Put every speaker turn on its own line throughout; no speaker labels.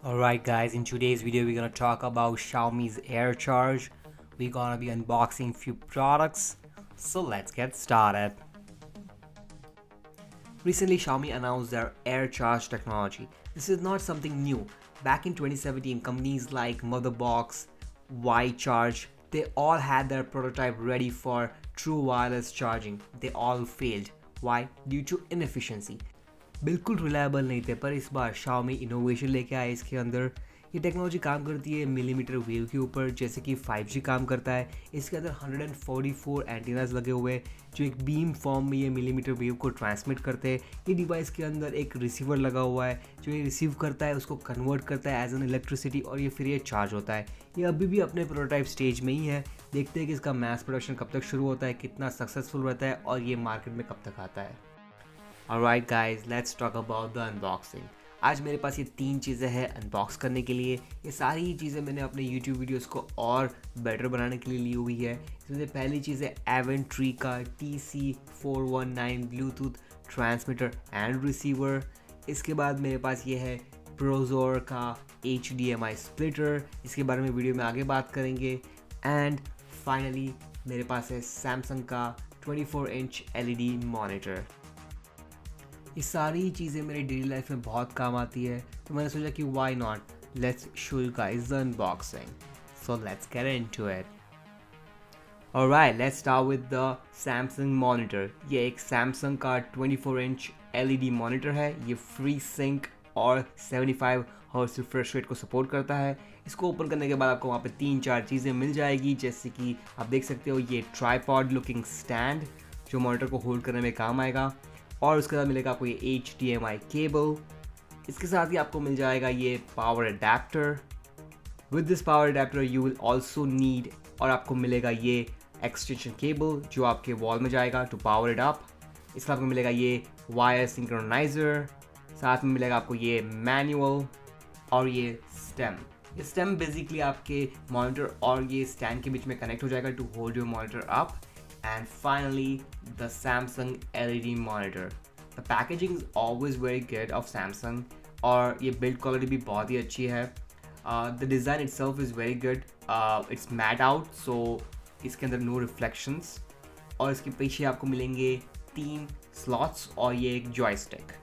Alright guys, in today's video we're gonna talk about Xiaomi's Air Charge. We're gonna be unboxing few products, so let's get started. Recently Xiaomi announced their Air Charge technology. This is not something new. Back in 2017, companies like Motherbox, Y-Charge, they all had their prototype ready for true wireless charging. They all failed. Why? Due to inefficiency. बिल्कुल reliable नहीं थे, पर इस बार Xiaomi innovation लेके आए इसके अंदर। ये टेक्नोलॉजी काम करती है मिलीमीटर वेव के ऊपर, जैसे कि 5G काम करता है। इसके अंदर 144 एंटीनास लगे हुए हैं जो एक बीम फॉर्म में ये मिलीमीटर वेव को ट्रांसमिट करते हैं। ये डिवाइस के अंदर एक रिसीवर लगा हुआ है जो ये रिसीव करता है, उसको कन्वर्ट करता है एज एन इलेक्ट्रिसिटी, और ये फिर ये चार्ज होता है। ये अभी भी अपने प्रोटोटाइप स्टेज में ही है। देखते हैं कि इसका मैस प्रोडक्शन कब तक शुरू होता है, कितना सक्सेसफुल रहता है और ये मार्केट में कब तक आता है। Alright guys, let's talk about the unboxing. आज मेरे पास ये 3 चीज़ें हैं अनबॉक्स करने के लिए। ये सारी चीज़ें मैंने अपने YouTube वीडियोस को और बेटर बनाने के लिए ली हुई है। इसमें से पहली चीज़ है AVANTREE का TC419 Bluetooth transmitter and receiver. इसके बाद मेरे पास ये है PROZOR का HDMI स्प्लिटर, इसके बारे में वीडियो में आगे बात करेंगे। एंड फाइनली मेरे पास है सैमसंग का 24 इंच LED मॉनिटर। ये सारी चीज़ें मेरी डेली लाइफ में बहुत काम आती है, तो मैंने सोचा कि why not, let's show you guys the unboxing. So let's get into it. Alright, let's start with the Samsung monitor. ये एक सैमसंग का 24 इंच LED मॉनिटर है। ये फ्री सिंक और 75 हर्ट्ज रिफ्रेश रेट को सपोर्ट करता है। इसको ओपन करने के बाद आपको वहाँ पे 3-4 चीज़ें मिल जाएगी, जैसे कि आप देख सकते हो ये ट्राईपॉड लुकिंग स्टैंड जो मॉनिटर को होल्ड करने में काम आएगा, और उसके बाद मिलेगा आपको ये HDMI केबल। इसके साथ ही आपको मिल जाएगा ये power adapter. With this power adapter you will also need, और आपको मिलेगा ये एक्सटेंशन केबल जो आपके वॉल में जाएगा टू पावर इट अप। इसके आपको मिलेगा ये वायर सिंक्रोनाइजर, साथ में मिलेगा आपको ये मैनुअल और ये स्टेम। ये स्टेम बेसिकली आपके मॉनिटर और ये स्टैंड के बीच में कनेक्ट हो जाएगा to hold your monitor up. And finally, the Samsung LED monitor. The packaging is always very good of Samsung, और ये build quality भी बहुत ही अच्छी है। The design itself is very good. It's matte out, so इसके अंदर no reflections, और इसके पीछे आपको मिलेंगे 3 slots और ये एक joystick.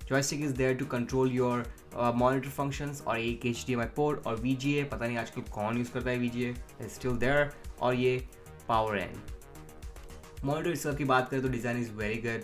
Joystick is there to control your monitor functions, और एक HDMI port और VGA, पता नहीं आजकल कौन यूज़ करता है VGA, is still there, और ये power end। मॉनिटर itself की बात करें तो design is very good,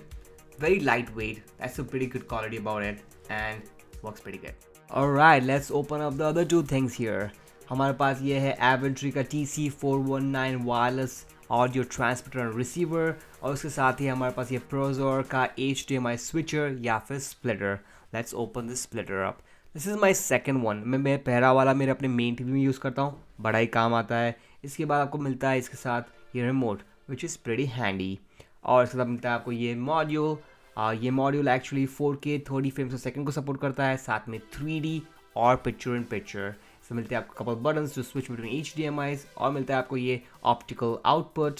very light weight, that's a pretty good quality about it and works pretty good. Alright, let's open up the other 2 things here. हमारे पास ये है AVANTREE का TC419 wireless audio transmitter and receiver, और उसके साथ ही हमारे पास ये PROZOR का HDMI स्विचर या फिर splitter. Let's open this splitter up. This is my second one. मैं पहला वाला मेरे अपने मेन टीवी में यूज़ करता हूँ, बड़ा ही काम आता है। इसके बाद आपको मिलता है इसके साथ ये remote which is pretty handy, और इसके साथ मिलता है आपको ये मॉड्यूल। ये मॉड्यूल एक्चुअली 4K 30 फ्रेम्स पर सेकंड को सपोर्ट करता है, साथ में 3D और पिक्चर इन पिक्चर। इसमें मिलते हैं आपको couple buttons to switch between HDMIs, और मिलता है आपको ये ऑप्टिकल आउटपुट,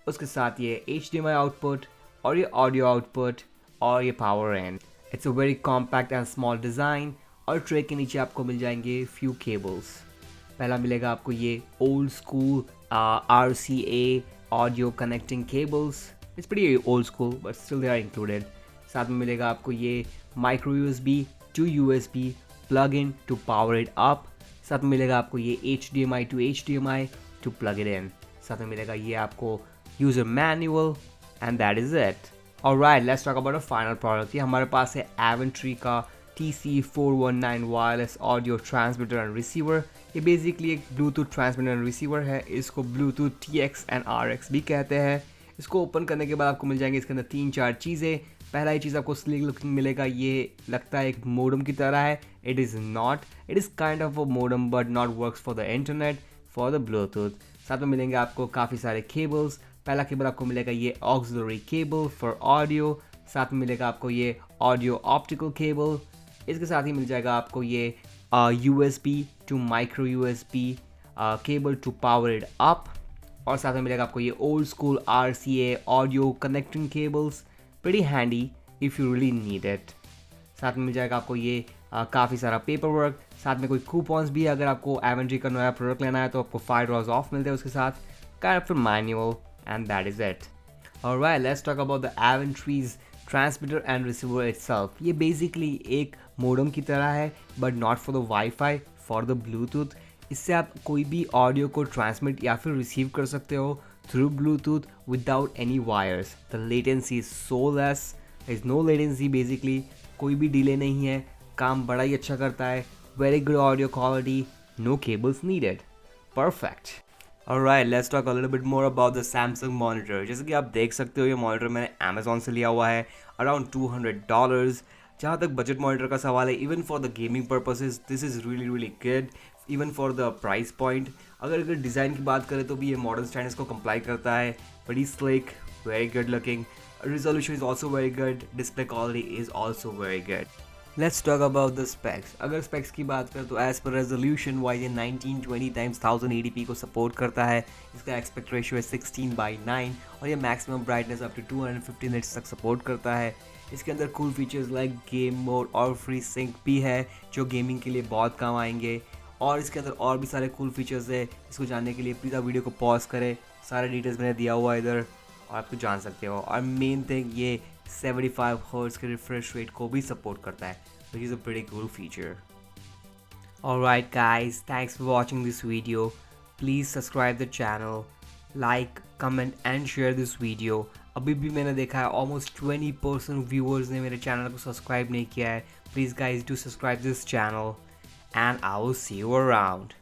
उसके साथ ये HDMI आउटपुट और ये ऑडियो आउटपुट और ये power and. It's a very compact and small design, और ट्रे के नीचे आपको मिल जाएंगे फ्यू केबल्स। पहला मिलेगा आपको ये old school RCA audio connecting cables. It's pretty old school but still they are included. साथ में मिलेगा आपको ये micro USB to USB plug in to power it up. साथ में मिलेगा आपको ये HDMI to HDMI to plug it in. साथ में मिलेगा ये आपको user manual and that is it. Alright, let's talk about a final product. ये हमारे पास है AVANTREE का TC419 wireless audio transmitter and receiver. ये बेसिकली एक ब्लूटूथ ट्रांसमीटर एंड रिसीवर है। इसको ब्लूटूथ TX एंड RX भी कहते हैं। इसको ओपन करने के बाद आपको मिल जाएंगे इसके अंदर 3-4 चीज़ें। पहला ही चीज़ आपको स्लिक लुकिंग मिलेगा, ये लगता है एक मोडम की तरह है। It is not, it is kind of a modem but not works for the internet, for the Bluetooth. साथ में मिलेंगे आपको काफ़ी सारे केबल्स। पहला केबल आपको मिलेगा ये ऑक्सिलरी केबल फॉर ऑडियो, साथ में मिलेगा आपको ये ऑडियो ऑप्टिकल केबल। इसके साथ ही मिल जाएगा आपको ये USB to micro USB cable to power it up, और साथ में मिलेगा आपको ये old school RCA audio connecting cables, pretty handy if you really need it. साथ में मिल जाएगा आपको ये काफ़ी सारा पेपर वर्क, साथ में कोई कूपन्स भी है। अगर आपको एवेंट्री का नया प्रोडक्ट लेना है तो आपको $5 ऑफ मिलते हैं उसके साथ। Kind of manual and that is it. Alright, let's talk about the AVANTREE's transmitter and receiver itself. ये बेसिकली एक मोडम की तरह है, but not for the wifi, for the Bluetooth. इससे आप कोई भी ऑडियो को ट्रांसमिट या फिर रिसीव कर सकते हो through Bluetooth without any wires. The latency is so less, is no latency basically, कोई भी डिले नहीं है, काम बड़ा ही अच्छा करता है। Very good audio quality, no cables needed, perfect. Alright, let's talk a little bit more about the Samsung monitor. जैसे कि आप देख सकते हो, ये मॉनिटर मैंने अमेजोन से लिया हुआ है अराउंड $200। जहाँ तक बजट मॉनिटर का सवाल है, even for the gaming purposes this is really good, even for the price point. अगर डिज़ाइन की बात करें तो भी ये मॉडर्न स्टैंडर्ड्स को कंप्लाई करता है। बड़ी slick, very good looking, resolution is also very good, display quality is also very good. Let's talk about the specs. अगर specs की बात करें तो as per resolution wise ये 1920x1080p को support करता है। इसका aspect ratio है 16:9 और ये maximum brightness up to 250 nits तक support करता है। इसके अंदर cool features like game mode और free sync भी है जो गेमिंग के लिए बहुत काम आएंगे। और इसके अंदर और भी सारे cool features है। इसको जानने के लिए प्लीज़ आप वीडियो को पॉज करें, सारे डिटेल्स मैंने दिया हुआ है इधर और आप तो जान सकते हो। और मेन थिंग ये 75 हर्ट्ज के रिफ्रेश रेट को भी सपोर्ट करता है, which is a pretty cool feature. Alright guys, thanks for watching this video. Please subscribe the channel, like, comment and share this video. अभी भी मैंने देखा है almost 20% viewers ने मेरे चैनल को सब्सक्राइब नहीं किया है. Please guys do subscribe this channel and I will see you around.